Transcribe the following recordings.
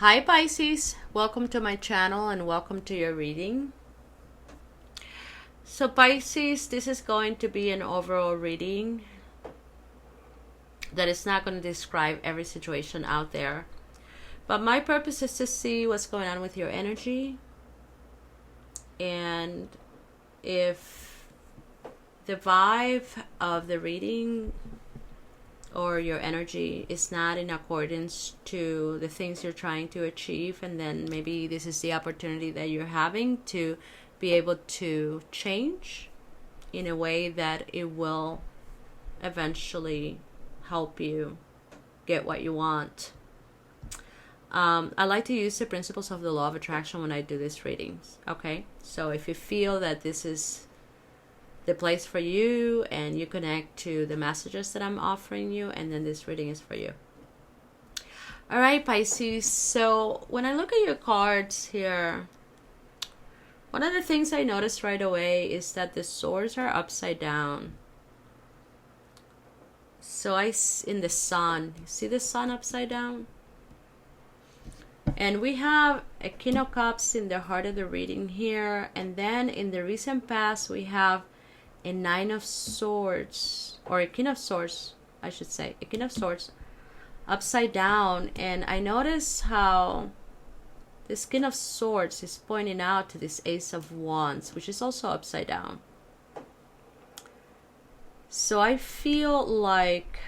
Hi Pisces, welcome to my channel and welcome to your reading. So Pisces, this is going to be an overall reading that is not going to describe every situation out there. But my purpose is to see what's going on with your energy, and if the vibe of the reading or your energy is not in accordance to the things you're trying to achieve, and then maybe this is the opportunity that you're having to be able to change in a way that it will eventually help you get what you want. I like to use the principles of the law of attraction when I do these readings. Okay, so if you feel that this is the place for you and you connect to the messages that I'm offering you, and then this reading is for you. All right, Pisces. So when I look at your cards here, one of the things I noticed right away is that the swords are upside down. So in the sun, see the sun upside down? And we have a King of Cups in the heart of the reading here. And then in the recent past, we have a Nine of Swords, or a King of Swords, I should say. A King of Swords upside down. And I notice how this King of Swords is pointing out to this Ace of Wands, which is also upside down. So I feel like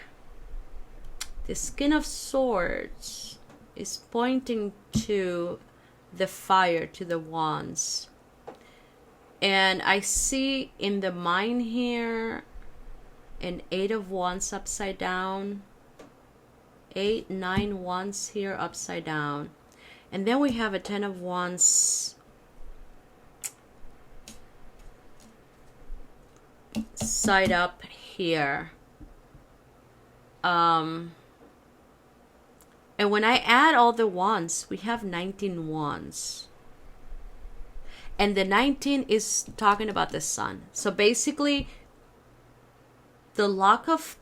this King of Swords is pointing to the fire, to the wands. And I see in the mind here an Eight of Wands upside down. 8, 9 wands here upside down. And then we have a Ten of Wands side up here. And when I add all the wands, we have 19 wands. And the 19 is talking about the sun. So basically, the lack of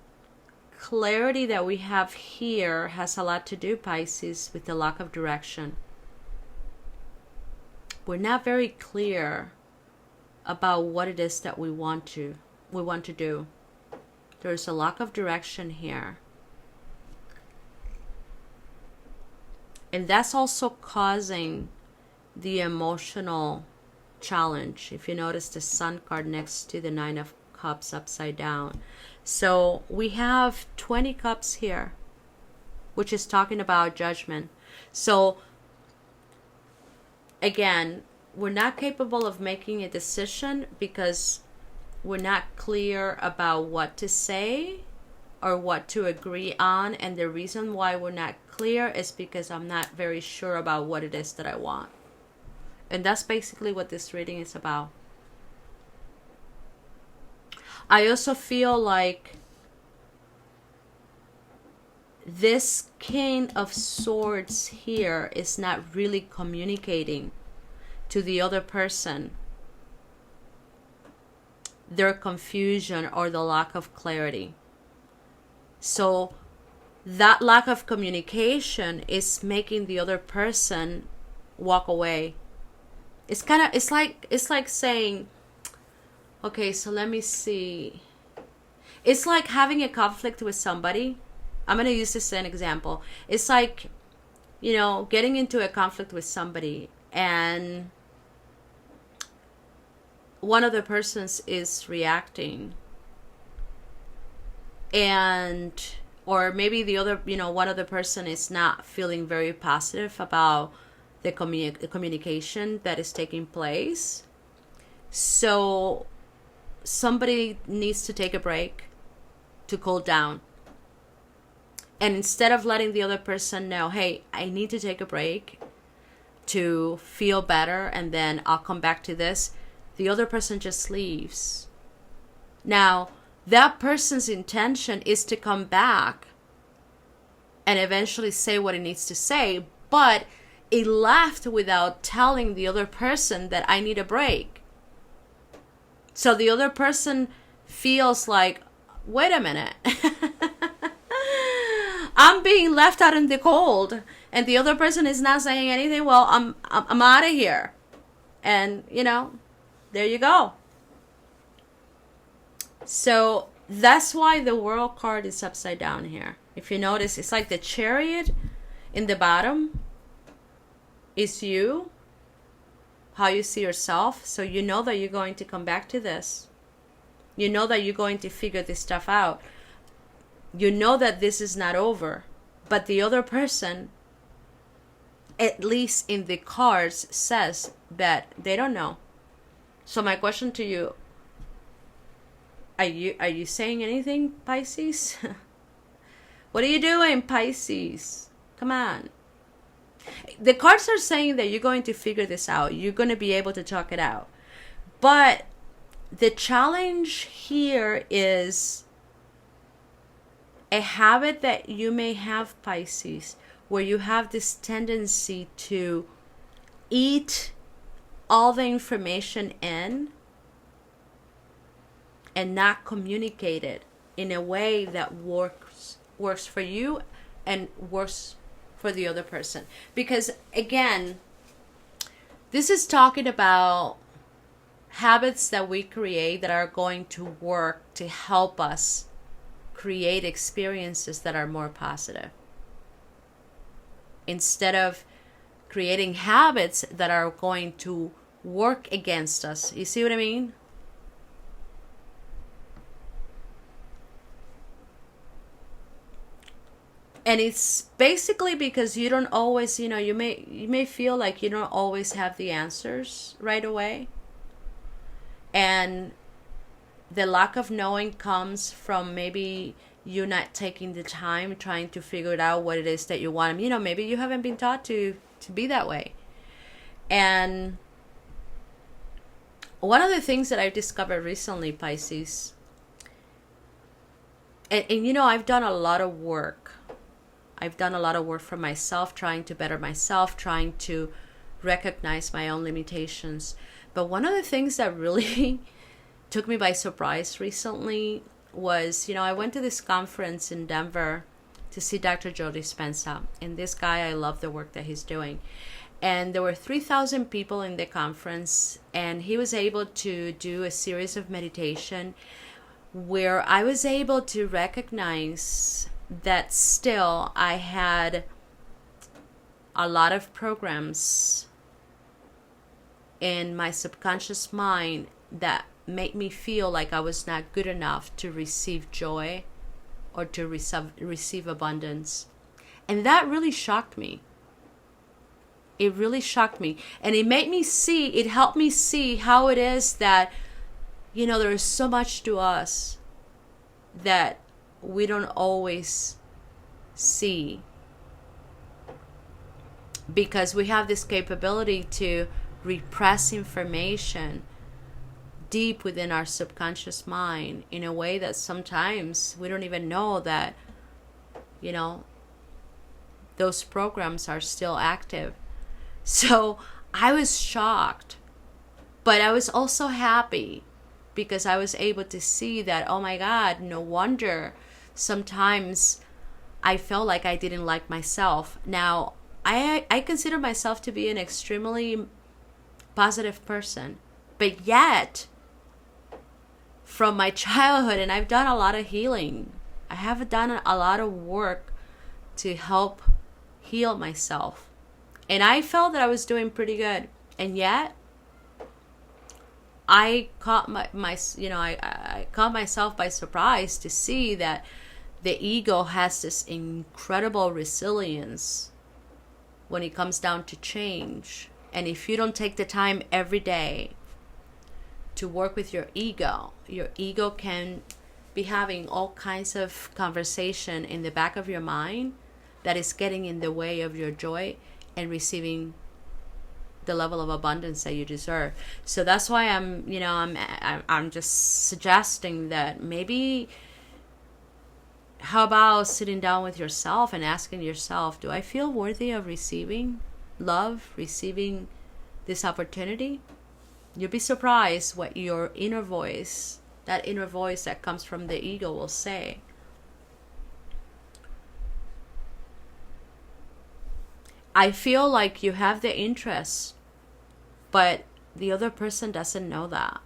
clarity that we have here has a lot to do, Pisces, with the lack of direction. We're not very clear about what it is that we want to do. There's a lack of direction here. And that's also causing the emotional challenge. If you notice the Sun card next to the Nine of Cups upside down. So we have 20 cups here, which is talking about judgment. So again, we're not capable of making a decision because we're not clear about what to say or what to agree on. And the reason why we're not clear is because I'm not very sure about what it is that I want. And that's basically what this reading is about. I also feel like this King of Swords here is not really communicating to the other person their confusion or the lack of clarity. So that lack of communication is making the other person walk away. It's like saying, okay, so let me see. It's like having a conflict with somebody. I'm going to use this as an example. It's like, getting into a conflict with somebody and one of the persons is reacting, or maybe the other, one of the person is not feeling very positive about the communication that is taking place. So somebody needs to take a break to cool down. And instead of letting the other person know, hey, I need to take a break to feel better and then I'll come back to this, the other person just leaves. Now, that person's intention is to come back and eventually say what it needs to say, but it left without telling the other person that I need a break. So the other person feels like, wait a minute, I'm being left out in the cold and the other person is not saying anything, well, I'm out of here. And, there you go. So that's why the World card is upside down here. If you notice, it's like the Chariot in the bottom is you, how you see yourself. So you know that you're going to come back to this. You know that you're going to figure this stuff out. You know that this is not over. But the other person, at least in the cards, says that they don't know. So my question to you, are you saying anything, Pisces? What are you doing, Pisces? Come on. The cards are saying that you're going to figure this out. You're going to be able to talk it out. But the challenge here is a habit that you may have, Pisces, where you have this tendency to eat all the information in and not communicate it in a way that works for you and works for the other person. Because again, this is talking about habits that we create that are going to work to help us create experiences that are more positive, instead of creating habits that are going to work against us. You see what I mean? And it's basically because you don't always, you may feel like you don't always have the answers right away. And the lack of knowing comes from maybe you not taking the time trying to figure out what it is that you want. Maybe you haven't been taught to be that way. And one of the things that I've discovered recently, Pisces, and I've done a lot of work. I've done a lot of work for myself, trying to better myself, trying to recognize my own limitations. But one of the things that really took me by surprise recently was, I went to this conference in Denver to see Dr. Joe Dispenza. And this guy, I love the work that he's doing. And there were 3,000 people in the conference, and he was able to do a series of meditation where I was able to recognize that still I had a lot of programs in my subconscious mind that made me feel like I was not good enough to receive joy or to receive abundance. And that really shocked me. It really shocked me. And it helped me see how it is that, there is so much to us that we don't always see, because we have this capability to repress information deep within our subconscious mind in a way that sometimes we don't even know that, those programs are still active. So I was shocked, but I was also happy because I was able to see that, oh my God, no wonder sometimes I felt like I didn't like myself. Now, I consider myself to be an extremely positive person, but yet from my childhood, and I've done a lot of healing, I have done a lot of work to help heal myself, and I felt that I was doing pretty good, and yet I caught I caught myself by surprise to see that the ego has this incredible resilience when it comes down to change. And if you don't take the time every day to work with your ego can be having all kinds of conversation in the back of your mind that is getting in the way of your joy and receiving the level of abundance that you deserve. So that's why I'm just suggesting that maybe, how about sitting down with yourself and asking yourself, do I feel worthy of receiving love, receiving this opportunity? You'll be surprised what your inner voice, that inner voice that comes from the ego, will say. I feel like you have the interest, but the other person doesn't know that.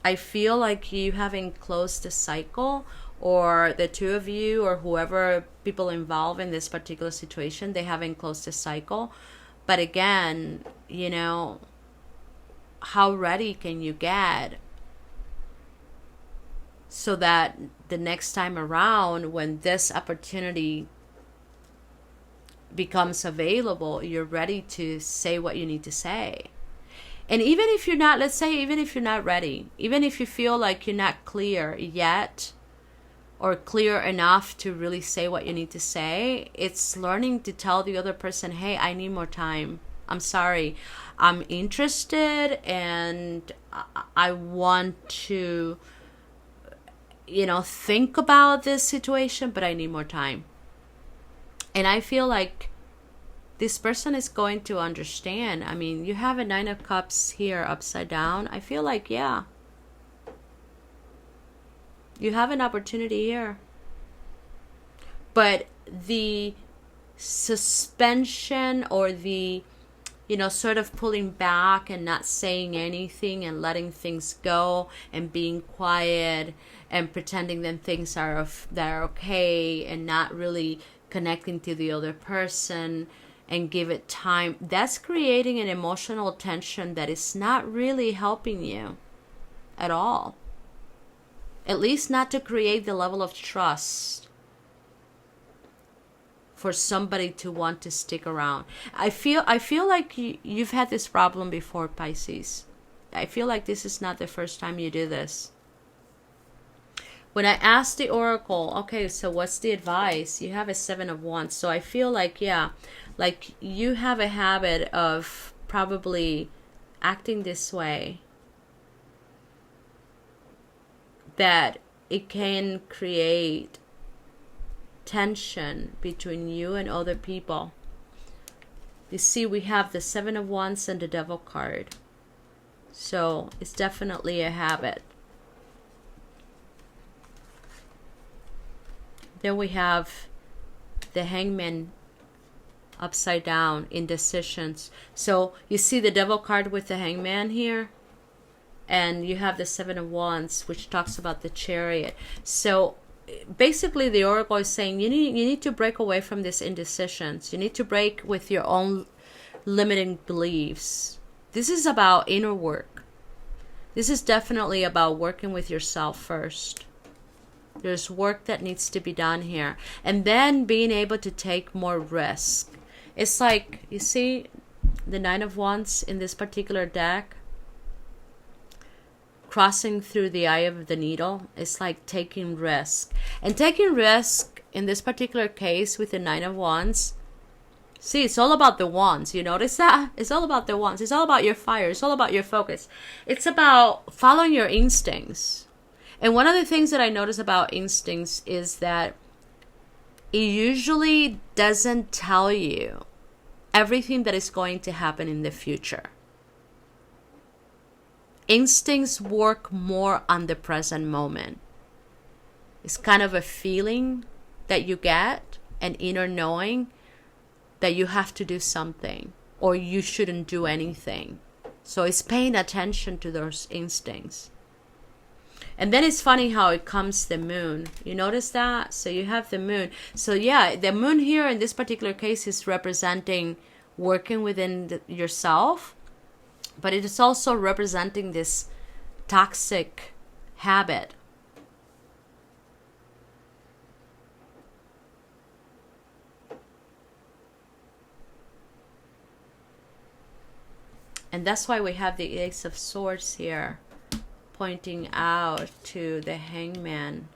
I feel like you haven't closed the cycle, or the two of you, or whoever people involved in this particular situation, they haven't closed the cycle. But again, how ready can you get so that the next time around when this opportunity becomes available, you're ready to say what you need to say. And even if you're not, let's say, even if you're not ready, even if you feel like you're not clear yet, or clear enough to really say what you need to say, it's learning to tell the other person, hey, I need more time. I'm sorry. I'm interested and I want to, think about this situation, but I need more time. And I feel like this person is going to understand. I mean, you have a 9 of Cups here upside down. I feel like, yeah, you have an opportunity here. But the suspension, or the, sort of pulling back and not saying anything and letting things go and being quiet and pretending that things are okay and not really connecting to the other person and give it time, that's creating an emotional tension that is not really helping you at all. At least not to create the level of trust for somebody to want to stick around. I feel like you've had this problem before, Pisces. I feel like this is not the first time you do this. When I asked the oracle, okay, so what's the advice? You have a 7 of Wands. So I feel like, yeah, like you have a habit of probably acting this way, that it can create tension between you and other people. You see, we have the 7 of Wands and the Devil card. So it's definitely a habit. Then we have the Hangman upside down, indecisions. So you see the Devil card with the Hangman here, and you have the 7 of Wands, which talks about the Chariot. So basically the oracle is saying you need to break away from these indecisions. You need to break with your own limiting beliefs. This is about inner work. This is definitely about working with yourself first. There's work that needs to be done here. And then being able to take more risk. It's like, you see the 9 of Wands in this particular deck, crossing through the eye of the needle. It's like taking risk. And taking risk in this particular case with the 9 of Wands, see, it's all about the wands. You notice that? It's all about the wands. It's all about your fire. It's all about your focus. It's about following your instincts. And one of the things that I notice about instincts is that it usually doesn't tell you everything that is going to happen in the future. Instincts work more on the present moment. It's kind of a feeling that you get, an inner knowing that you have to do something or you shouldn't do anything. So it's paying attention to those instincts. And then it's funny how it comes the moon. You notice that? So you have the moon. So yeah, the moon here in this particular case is representing working within yourself. But it is also representing this toxic habit. And that's why we have the Ace of Swords here, pointing out to the Hangman.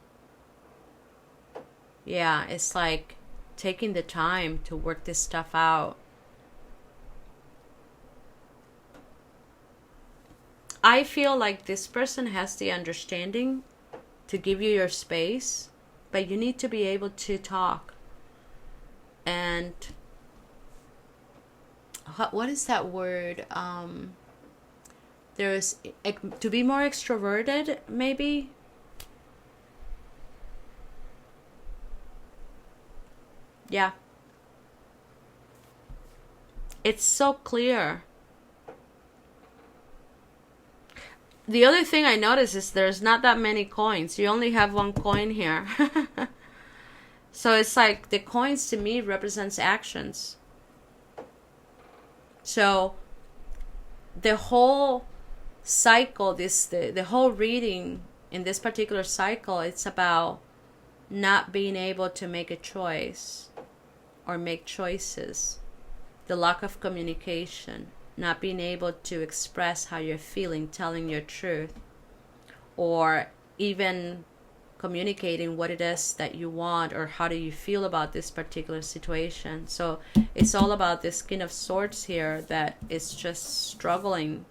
Yeah, it's like taking the time to work this stuff out. I feel like this person has the understanding to give you your space, but you need to be able to talk. And what is that word? There's to be more extroverted, maybe. Yeah. It's so clear. The other thing I noticed is there's not that many coins. You only have one coin here. So it's like the coins to me represents actions. So the whole cycle, the whole reading in this particular cycle, it's about not being able to make a choice or make choices. The lack of communication, not being able to express how you're feeling, telling your truth, or even communicating what it is that you want or how do you feel about this particular situation. So it's all about this King of Swords here that is just struggling.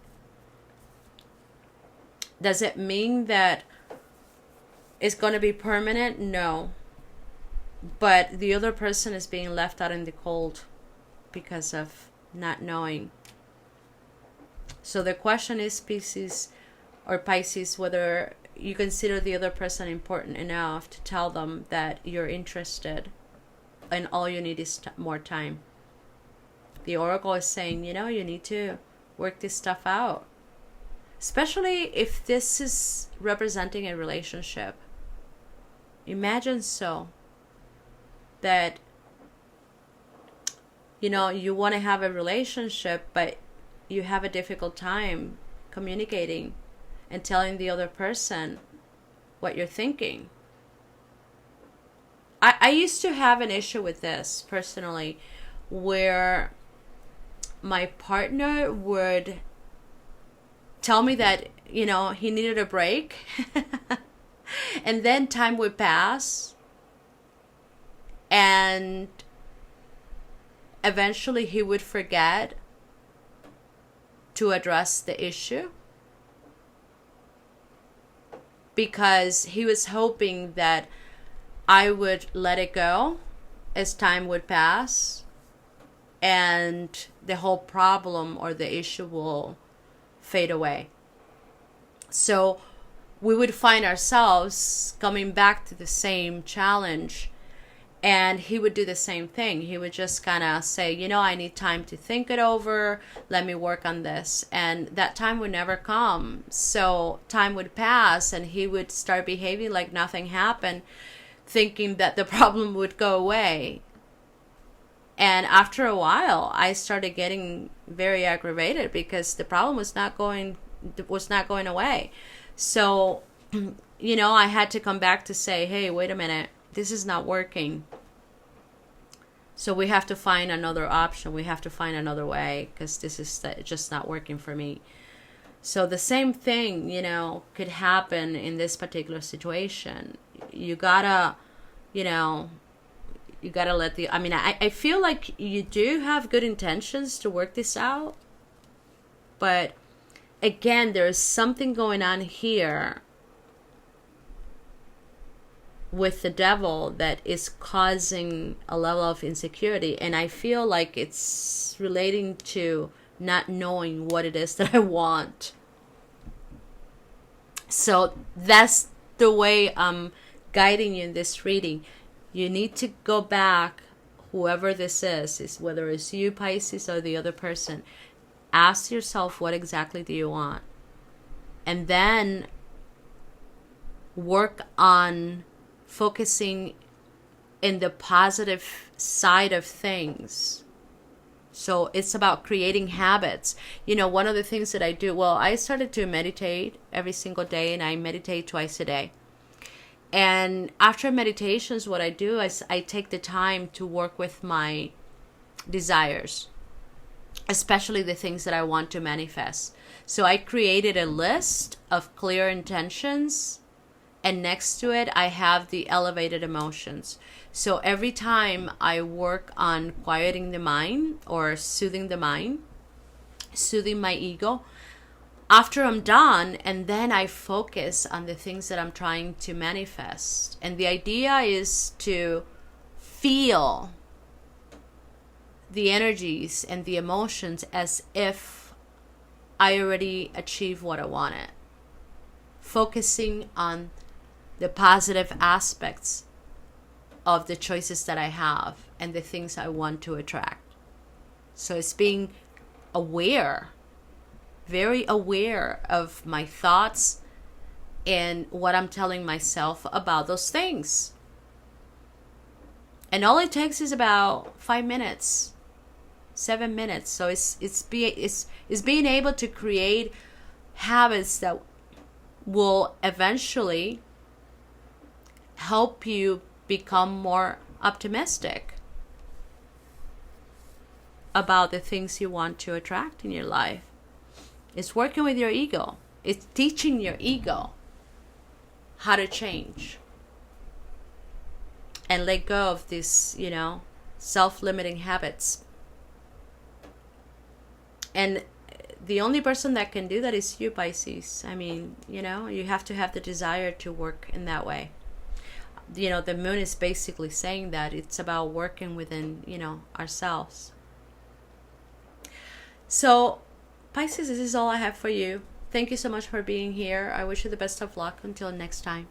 Does it mean that it's going to be permanent? No. But the other person is being left out in the cold because of not knowing. So the question is, Piscis, whether you consider the other person important enough to tell them that you're interested and all you need is more time. The Oracle is saying, you need to work this stuff out. Especially if this is representing a relationship. Imagine that, you want to have a relationship, but you have a difficult time communicating and telling the other person what you're thinking. I used to have an issue with this personally, where my partner would tell me that, he needed a break. And then time would pass. And eventually he would forget to address the issue. Because he was hoping that I would let it go as time would pass. And the whole problem or the issue will fade away. So we would find ourselves coming back to the same challenge, and he would do the same thing. He would just kind of say, I need time to think it over. Let me work on this. And that time would never come. So time would pass and he would start behaving like nothing happened, thinking that the problem would go away. And after a while, I started getting very aggravated because the problem was not going away. So, I had to come back to say, hey, wait a minute, this is not working. So we have to find another option. We have to find another way because this is just not working for me. So the same thing, could happen in this particular situation. You gotta, let I feel like you do have good intentions to work this out. But again, there's something going on here with the devil that is causing a level of insecurity. And I feel like it's relating to not knowing what it is that I want. So that's the way I'm guiding you in this reading. You need to go back, whoever this is whether it's you, Pisces, or the other person. Ask yourself, what exactly do you want? And then work on focusing in the positive side of things. So it's about creating habits. One of the things that I do, I started to meditate every single day, and I meditate twice a day. And after meditations, what I do is I take the time to work with my desires, especially the things that I want to manifest. So I created a list of clear intentions, and next to it, I have the elevated emotions. So every time I work on quieting the mind or soothing the mind, soothing my ego, after I'm done, and then I focus on the things that I'm trying to manifest. And the idea is to feel the energies and the emotions as if I already achieved what I wanted. Focusing on the positive aspects of the choices that I have and the things I want to attract. So it's being aware, very aware of my thoughts and what I'm telling myself about those things. And all it takes is about 5 minutes, 7 minutes. So it's being able to create habits that will eventually help you become more optimistic about the things you want to attract in your life. It's working with your ego. It's teaching your ego how to change and let go of these, self-limiting habits. And the only person that can do that is you, Pisces. I mean, you have to have the desire to work in that way. The moon is basically saying that it's about working within, ourselves. So, Pisces, this is all I have for you. Thank you so much for being here. I wish you the best of luck. Until next time.